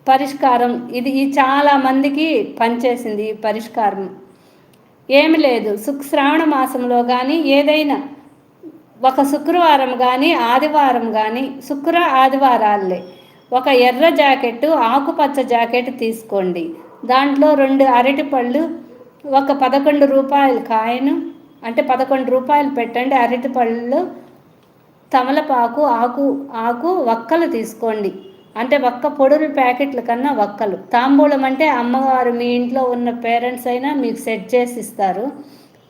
పరిష్కారం ఇది చాలా మందికి పనిచేసింది ఈ పరిష్కారం. ఏమి లేదు, శ్రావణ మాసంలో కానీ ఏదైనా ఒక శుక్రవారం కానీ ఆదివారం కానీ, ఆదివారాలే ఒక ఎర్ర జాకెట్టు, ఆకుపచ్చ జాకెట్ తీసుకోండి. దాంట్లో 2 అరటిపళ్ళు, ఒక 11 రూపాయల కాయను, అంటే 11 రూపాయలు పెట్టండి. అరటిపళ్ళు, తమలపాకు ఆకు వక్కలు తీసుకోండి. అంటే వక్క పొడుల ప్యాకెట్ల కన్నా వక్కలు. తాంబూలం అంటే అమ్మవారు మీ ఇంట్లో ఉన్న పేరెంట్స్ అయినా మీకు సెట్ చేసి ఇస్తారు.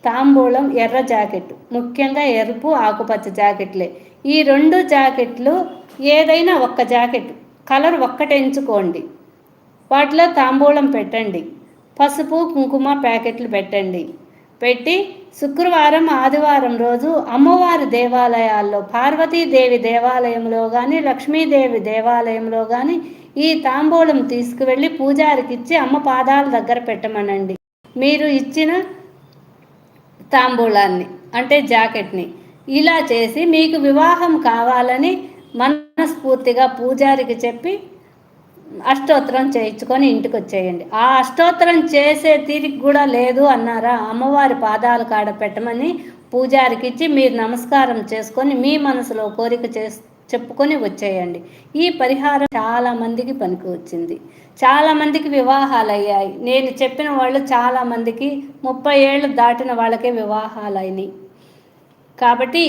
తాంబూలం, ఎర్ర జాకెట్, ముఖ్యంగా ఎరుపు ఆకుపచ్చ జాకెట్లే. ఈ 2 జాకెట్లు ఏదైనా ఒక్క జాకెట్ కలర్ ఒక్కటి ఎంచుకోండి. వాటిలో తాంబూలం పెట్టండి. పసుపు కుంకుమ ప్యాకెట్లు పెట్టి శుక్రవారం ఆదివారం రోజు అమ్మవారి దేవాలయాల్లో, పార్వతీదేవి దేవాలయంలో కానీ లక్ష్మీదేవి దేవాలయంలో కానీ ఈ తాంబూలం తీసుకువెళ్ళి పూజారికి ఇచ్చి అమ్మ పాదాల దగ్గర పెట్టమనండి. మీరు ఇచ్చిన తాంబూలాన్ని అంటే జాకెట్ని ఇలా చేసి మీకు వివాహం కావాలని మనస్ఫూర్తిగా పూజారికి చెప్పి అష్టోత్తరం చేయించుకొని ఇంటికి వచ్చేయండి. ఆ అష్టోత్తరం చేసే తీరిక కూడా లేదు అన్నారా, అమ్మవారి పాదాల కాడ పెట్టమని పూజారికి ఇచ్చి మీరు నమస్కారం చేసుకొని మీ మనసులో కోరిక చెప్పుకొని వచ్చేయండి. ఈ పరిహారం చాలామందికి పనికి వచ్చింది. చాలామందికి వివాహాలు అయ్యాయి. నేను చెప్పిన వాళ్ళు చాలామందికి 30 ఏళ్ళు దాటిన వాళ్ళకే వివాహాలు అయినాయి. కాబట్టి